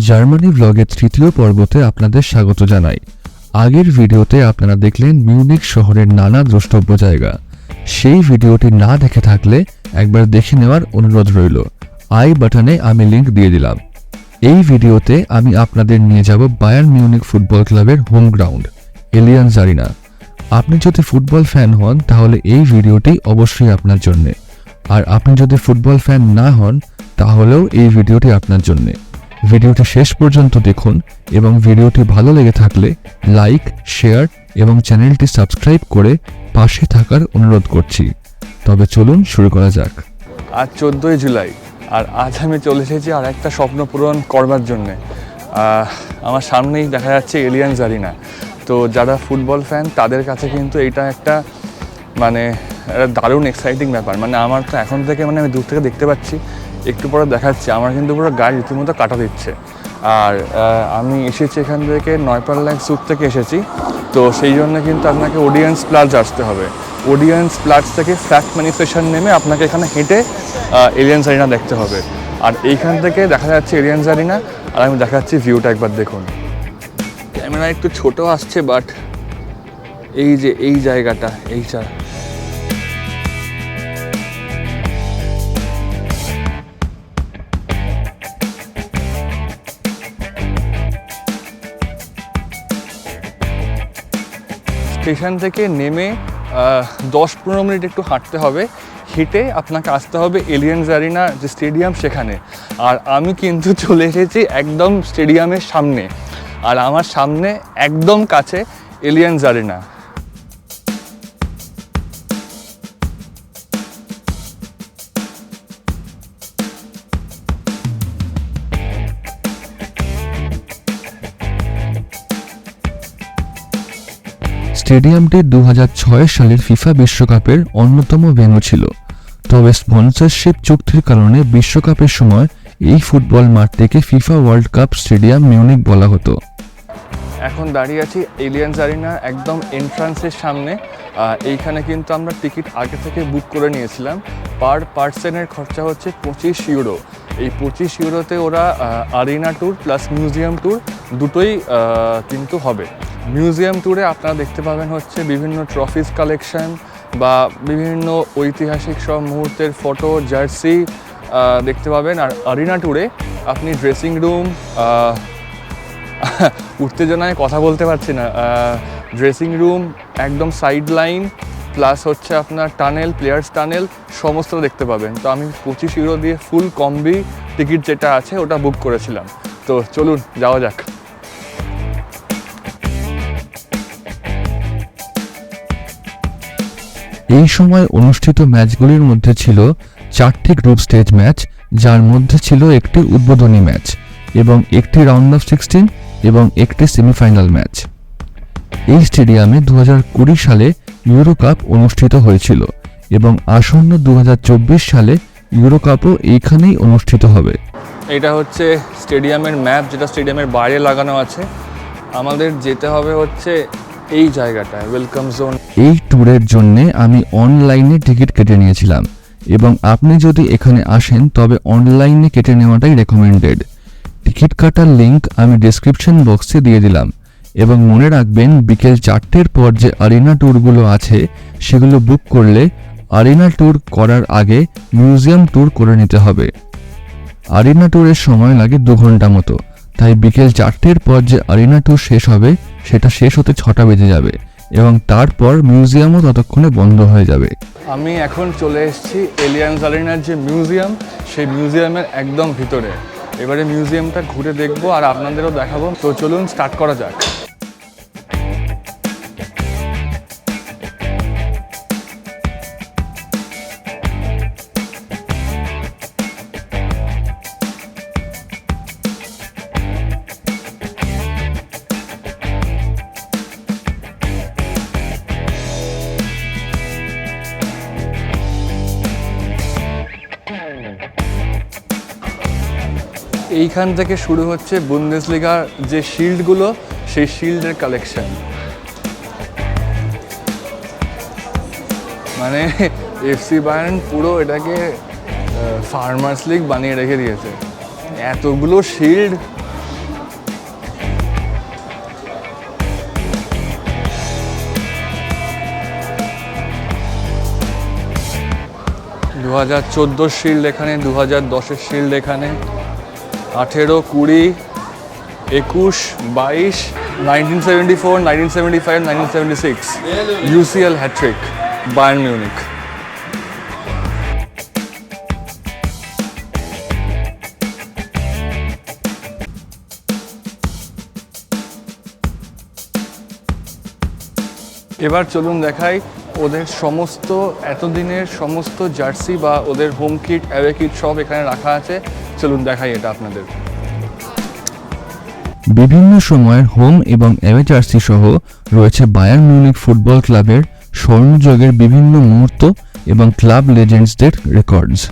Germany ব্লগের তৃতীয় পর্বতে আপনাদের স্বাগত জানাই। আগের ভিডিওতে আপনারা দেখলেন মিউনিখ শহরের নানা দ্রষ্টব্য জায়গা। সেই ভিডিওটি না দেখে থাকলে একবার দেখে নেওয়ার অনুরোধ রইল। আই বাটনে আমি লিংক দিয়ে দিলাম। এই ভিডিওতে আমি আপনাদের নিয়ে যাব বায়ার্ন মিউনিখ ফুটবল ক্লাবের হোম গ্রাউন্ড এলিয়ান্স আরিনা। আপনি যদি ফুটবল ফ্যান হন তাহলে এই ভিডিওটি অবশ্যই আপনার জন্য, আর আপনি যদি ফুটবল ফ্যান না হন তাহলেও এই ভিডিওটি আপনার জন্য। ভিডিওটি শেষ পর্যন্ত দেখুন এবং ভিডিওটি ভালো লেগে থাকলে লাইক, শেয়ার এবং চ্যানেলটি সাবস্ক্রাইব করে পাশে থাকার অনুরোধ করছি। তবে চলুন শুরু করা যাক। আজ 14ই জুলাই, আর আজ আমি চলে এসেছি আর একটা স্বপ্ন পূরণ করবার জন্যে। আমার সামনেই দেখা যাচ্ছে এলিয়ান্স আরিনা। তো যারা ফুটবল ফ্যান তাদের কাছে কিন্তু এটা একটা দারুণ এক্সাইটিং ব্যাপার। আমার তো এখন থেকে আমি দূর থেকে দেখতে পাচ্ছি, একটু পরে দেখাচ্ছি, আমার কিন্তু পুরো গায়ে রীতিমতো কাটা দিচ্ছে। আর আমি এসেছি এখান থেকে নয়পাল্লাইন সুপ থেকে এসেছি, তো সেই জন্য কিন্তু আপনাকে অডিয়েন্স প্লাজ আসতে হবে। অডিয়েন্স প্লাজ থেকে ফ্যাক্ট ম্যানিফেস্টেশন নেমে আপনাকে এখানে হেঁটে এলিয়ান্স আরিনা দেখতে হবে। আর এইখান থেকে দেখা যাচ্ছে এলিয়ান্স আরিনা, আর আমি দেখাচ্ছি ভিউটা একবার দেখুন। ক্যামেরা একটু ছোট আসছে, বাট এই যে এই জায়গাটা, এইটা স্টেশন থেকে নেমে 10-15 মিনিট একটু হাঁটতে হবে। হেঁটে আপনাকে আসতে হবে এলিয়ান্স আরিনা যে স্টেডিয়াম, সেখানে। আর আমি কিন্তু চলে এসেছি একদম স্টেডিয়ামের সামনে, আর আমার সামনে একদম কাছে এলিয়ান্স আরিনা। স্টেডিয়ামটি 2006 সালের ফিফা বিশ্বকাপের অন্যতম ভেন্যু ছিল, তবে স্পন্সরশিপ চুক্তির কারণে বিশ্বকাপের সময় এই ফুটবল মাঠটিকে FIFA world cup stadium Munich বলা হতো। এখন দাঁড়িয়ে আছি এলিয়ান্স আরিনার একদম এন্ট্রান্সের সামনে। এইখানে কিন্তু আমরা টিকিট আগে থেকে বুক করে নিয়েছিলাম। পার পার্সনের খরচা হচ্ছে 25 ইউরো। এই 25 ইউরোতে ওরা Arina tour plus museum tour দুটোই কিন্তু হবে। মিউজিয়াম ট্যুরে আপনারা দেখতে পাবেন হচ্ছে বিভিন্ন ট্রফিস কালেকশন বা বিভিন্ন ঐতিহাসিক সব মুহূর্তের ফটো, জার্সি দেখতে পাবেন। আর আরিনা ট্যুরে আপনি ড্রেসিং রুম, উত্তেজনায় কথা বলতে পারছি না, ড্রেসিং রুম, একদম সাইড লাইন প্লাস হচ্ছে আপনার টানেল, প্লেয়ার্স টানেল, সমস্ত দেখতে পাবেন। তো আমি 25 ইউরো দিয়ে ফুল কম্বি টিকিট যেটা আছে ওটা বুক করেছিলাম। তো চলুন যাওয়া যাক। এই সময় অনুষ্ঠিত ম্যাচগুলির মধ্যে ছিল 4টি গ্রুপ স্টেজ ম্যাচ, যার মধ্যে ছিল একটি উদ্বোধনী ম্যাচ এবং একটি রাউন্ড অফ 16 এবং একটি সেমিফাইনাল ম্যাচ। এই স্টেডিয়ামে 2020 সালে ইউরো কাপ অনুষ্ঠিত হয়েছিল এবং আসন্ন 2024 সালে ইউরো কাপও এইখানেই অনুষ্ঠিত হবে। এটা হচ্ছে স্টেডিয়ামের ম্যাপ, যেটা স্টেডিয়ামের বাইরে লাগানো আছে। আমাদের যেতে হবে হচ্ছে এই জায়গাটায়, ওয়েলকাম জোন। এই ট্যুরের জন্য আমি অনলাইনে টিকিট কেটে নিয়েছিলাম এবং আপনি যদি এখানে আসেন তবে অনলাইনে কেটে নেওয়াটাই রেকমেন্ডেড। টিকিট কাটার লিঙ্ক আমি ডেসক্রিপশন বক্সে দিয়ে দিলাম এবং মনে রাখবেন বিকেল 4টের পর যে আরিনা ট্যুরগুলো আছে সেগুলো বুক করলে আরিনা ট্যুর করার আগে মিউজিয়াম ট্যুর করে নিতে হবে। আরিনা ট্যুরের সময় লাগে 2 ঘন্টা মতো, তাই বিকেল 4টের পর যে আরিনা ট্যুর শেষ হবে সেটা শেষ হতে 6টা বেজে যাবে এবং তারপর মিউজিয়ামও ততক্ষণে বন্ধ হয়ে যাবে। আমি এখন চলে এসেছি এলিয়ান্স আরিনার যে মিউজিয়াম, সেই মিউজিয়ামের একদম ভিতরে। এবারে মিউজিয়ামটা ঘুরে দেখবো আর আপনাদেরও দেখাবো। তো চলুন স্টার্ট করা যাক। এইখান থেকে শুরু হচ্ছে বুন্দেসলিগার যে শিল্ডগুলো, সেই শিল্ডের কালেকশন। এফসি বায়ার্ন পুরো এটাকে ফার্মার্স লিগ বানিয়ে রেখে দিয়েছে। এতগুলো শিল্ড, 2014 শিল্ড এখানে, 2010 শিল্ড এখানে, 18, 20, 21, 22, 1974, 1975, 1976 UCL হ্যাট্রিক বায়ার্ন মিউনিক। এবার চলুন দেখাই ওদের সমস্ত এতদিনের সমস্ত জার্সি বা ওদের হোম কিট, অ্যাওয়ে কিট সব এখানে রাখা আছে। চলুন দেখাই এটা আপনাদের। বিভিন্ন সময়ের হোম এবং অ্যাওয়ে জার্সি সহ রয়েছে বায়ার্ন মিউনিক ফুটবল ক্লাবের স্বর্ণযুগের বিভিন্ন মুহূর্ত এবং ক্লাব লেজেন্ডসদের রেকর্ডস।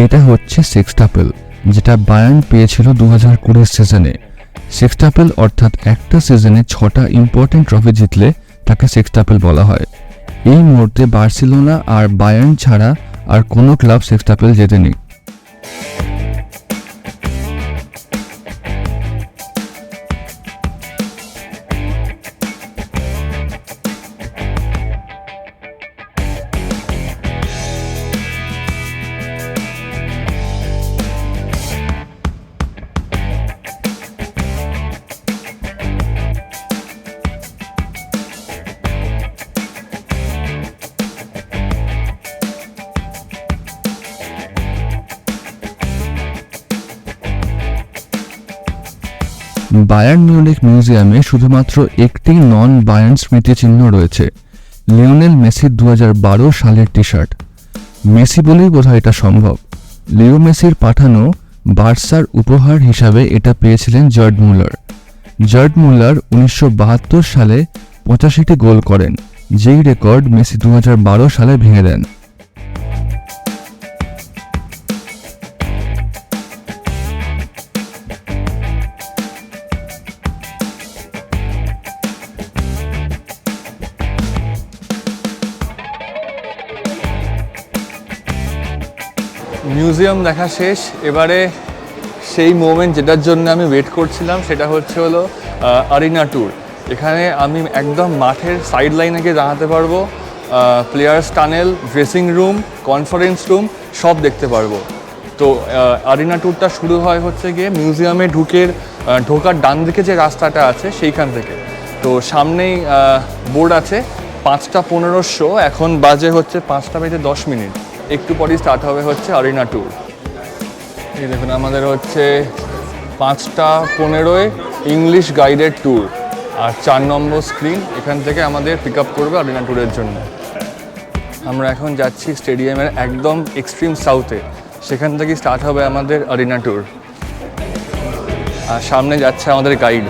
এটা হচ্ছে সেক্সটাপেল, যেটা বায়ার্ন পেয়েছিল 2020 সিজনে। সেক্সটাপেল অর্থাৎ একটা সিজনে 6টা ইম্পর্টেন্ট ট্রফি জিতলে তাকে সেক্সটাপেল বলা হয়। এই মুহূর্তে বার্সেলোনা আর বায়ার্ন ছাড়া আর কোনো ক্লাব সেক্সটাপেল জেতেনি। বায়ার্ন মিউনিক মিউজিয়ামে শুধুমাত্র একটি নন বায়ার্ন স্মৃতিচিহ্ন রয়েছে, লিওনেল মেসির 2012 সালের টি শার্ট। মেসি বলেই বোধহয় এটা সম্ভব। লিও মেসির পাঠানো বার্সার উপহার হিসাবে এটা পেয়েছিলেন জার্ড মুলার। জার্ড মুলার 1972 সালে 85টি গোল করেন, যেই রেকর্ড মেসি 2012 সালে ভেঙে দেন। মিউজিয়াম দেখা শেষ। এবারে সেই মোমেন্ট যেটার জন্য আমি ওয়েট করছিলাম, সেটা হলো আরিনা ট্যুর। এখানে আমি একদম মাঠের সাইড লাইনে গিয়ে দাঁড়াতে পারবো, players tunnel, dressing room, conference room সব দেখতে পারবো। তো আরিনা ট্যুরটা শুরু হয় গিয়ে মিউজিয়ামে ঢোকার ডান দিকে যে রাস্তাটা আছে সেইখান থেকে। তো সামনেই বোর্ড আছে 5টা 15 শো, এখন বাজে 5টা বেজে 10 মিনিট। একটু পরেই স্টার্ট হবে আরিনা ট্যুর। এই দেখুন আমাদের 5টা 15 ইংলিশ গাইডেড ট্যুর, আর 4 নম্বর স্ক্রিন এখান থেকে আমাদের পিক আপ করবে আরিনা ট্যুরের জন্য। আমরা এখন যাচ্ছি স্টেডিয়ামের একদম এক্সট্রিম সাউথে, সেখান থেকে স্টার্ট হবে আমাদের আরিনা ট্যুর। আর সামনে যাচ্ছে আমাদের guide.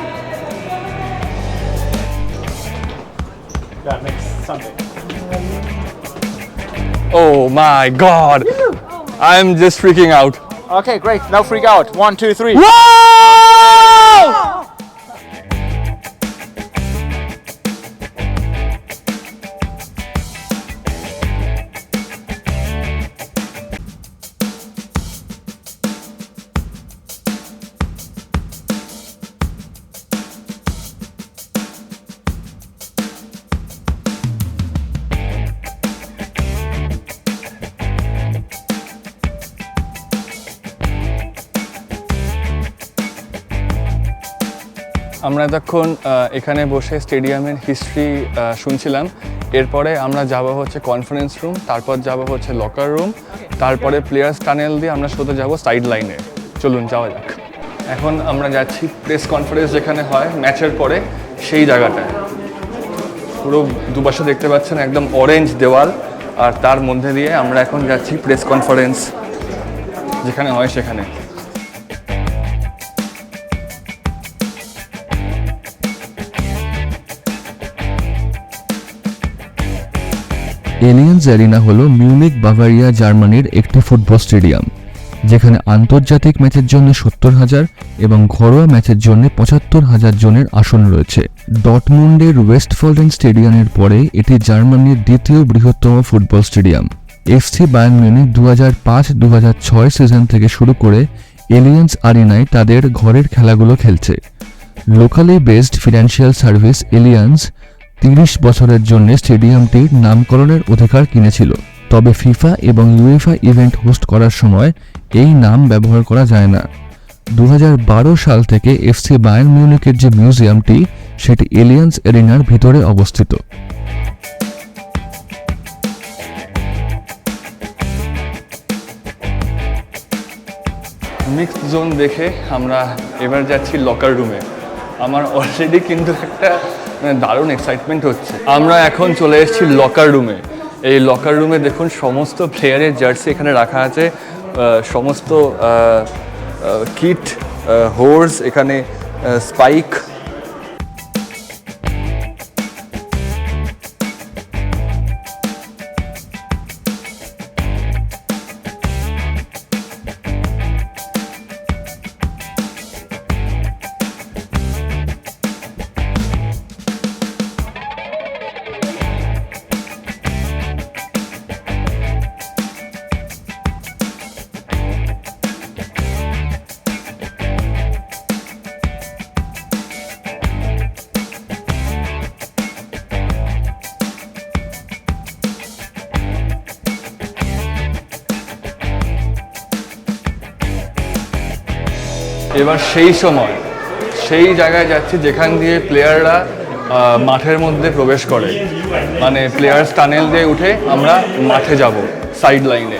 Oh my God! I'm just freaking out. Okay, great. Now freak out. 1, 2, 3. Whoa! আমরা এতক্ষণ এখানে বসে স্টেডিয়ামের হিস্ট্রি শুনছিলাম। এরপরে আমরা যাব কনফারেন্স রুম, তারপর যাব লকার রুম, তারপরে প্লেয়ার্স টানেল দিয়ে আমরা সোজা যাব সাইড লাইনে। চলুন যাওয়া যাক। এখন আমরা যাচ্ছি প্রেস কনফারেন্স যেখানে হয় ম্যাচের পরে, সেই জায়গাটায়। পুরো দুপাশে দেখতে পাচ্ছেন একদম অরেঞ্জ দেওয়াল, আর তার মধ্যে দিয়ে আমরা এখন যাচ্ছি প্রেস কনফারেন্স যেখানে হয় সেখানে। এলিয়ান্স অ্যারিনা হল মিউনিক বাভারিয়া জার্মানির একটি ফুটবল স্টেডিয়াম, যেখানে আন্তর্জাতিক ম্যাচের জন্য 70,000 এবং ঘরোয়া ম্যাচের জন্য 75,000 জনের আসন রয়েছে। ডটমুন্ডের ওয়েস্টফালেন স্টেডিয়ামের পরে এটি জার্মানির দ্বিতীয় বৃহত্তম football stadium. FC Bayern Munich 2005-2006 season থেকে শুরু করে এলিয়ান্স আরিনায় তাদের ঘরের খেলাগুলো খেলছে। Locally based financial service alliance 30 বছরের জন্য স্টেডিয়ামটির নামকরণের অধিকার কিনেছিল, তবে ফিফা এবং ইউএফা ইভেন্ট হোস্ট করার সময় এই নাম ব্যবহার করা যায় না। 2012 সাল থেকে এফসি বায়ার্ন মিউনিখের যে মিউজিয়ামটি, সেটি এলিয়ান্স অ্যারিনার ভিতরে অবস্থিত। মিক্সড জোন দেখে আমরা এবার যাচ্ছি লকার রুমে। আমার অলরেডি কিন্তু একটা দারুণ এক্সাইটমেন্ট হচ্ছে। আমরা এখন চলে এসেছি লকার রুমে। এই লকার রুমে দেখুন সমস্ত প্লেয়ারের জার্সি এখানে রাখা আছে, সমস্ত কিট, হোর্স, এখানে স্পাইক। এবার সেই জায়গায় যাচ্ছি যেখান দিয়ে প্লেয়াররা মাঠের মধ্যে প্রবেশ করে, মানে প্লেয়ার্স টানেল দিয়ে উঠে আমরা মাঠে যাব সাইড লাইনে।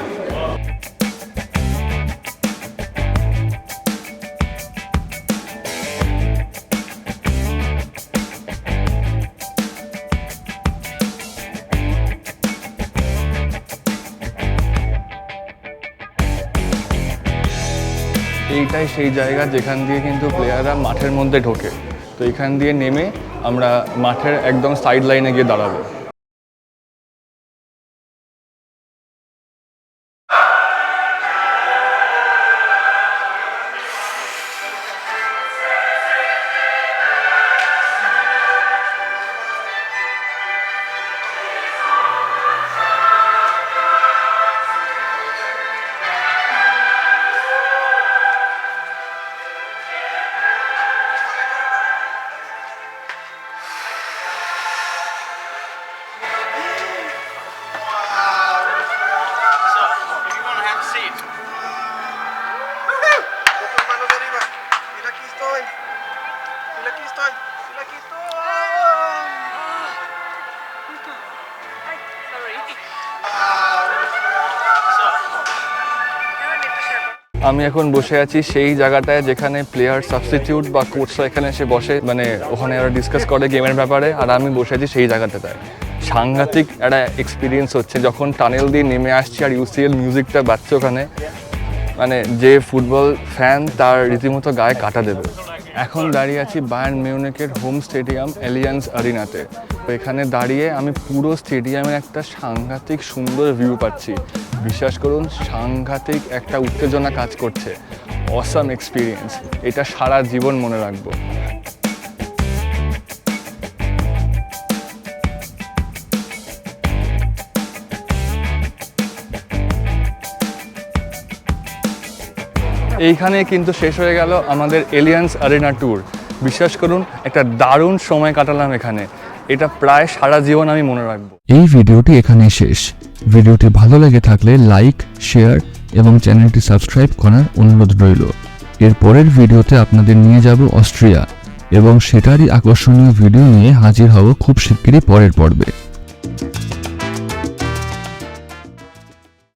এইটাই সেই জায়গা যেখান দিয়ে কিন্তু প্লেয়াররা মাঠের মধ্যে ঢোকে। তো এখান দিয়ে নেমে আমরা মাঠের একদম সাইড লাইনে গিয়ে দাঁড়াবো। আমি এখন বসে আছি সেই জায়গাটায় যেখানে প্লেয়ার সাবস্টিটিউট বা কোচরা এখানে এসে বসে, মানে ওখানে ওরা ডিসকাস করে গেমের ব্যাপারে, আর আমি বসে আছি সেই জায়গাটায়। সাংঘাতিক একটা এক্সপিরিয়েন্স হচ্ছে যখন টানেল দিয়ে নেমে আসছি আর ইউসিএল মিউজিকটা বাজছে ওখানে, মানে যে ফুটবল ফ্যান তার রীতিমতো গায়ে কাটা দেবে। এখন দাঁড়িয়ে আছি বায়ার্ন মিউনিখের হোম স্টেডিয়াম অ্যালিয়ান্স আরিনাতে। তো এখানে দাঁড়িয়ে আমি পুরো স্টেডিয়ামের একটা সাংঘাতিক সুন্দর ভিউ পাচ্ছি। বিশ্বাস করুন, সাংঘাতিক একটা উত্তেজনা কাজ করছে। অসাম এক্সপিরিয়েন্স, এটা সারা জীবন মনে রাখবো। এইখানে কিন্তু শেষ হয়ে গেল আমাদের এলিয়ান্স আরিনা ট্যুর। বিশ্বাস করুন, একটা দারুণ সময় কাটালাম এখানে। এটা প্রায় সারা জীবন আমি মনে রাখবো। এই ভিডিওটি এখানেই শেষ। ভিডিওটি ভালো লেগে থাকলে লাইক, শেয়ার এবং চ্যানেলটি সাবস্ক্রাইব করার অনুরোধ রইল। এর পরের ভিডিওতে আপনাদের নিয়ে যাব অস্ট্রিয়া এবং সেটারই আকর্ষণীয় ভিডিও নিয়ে হাজির হব খুব শিগগিরই পরের পর্বে।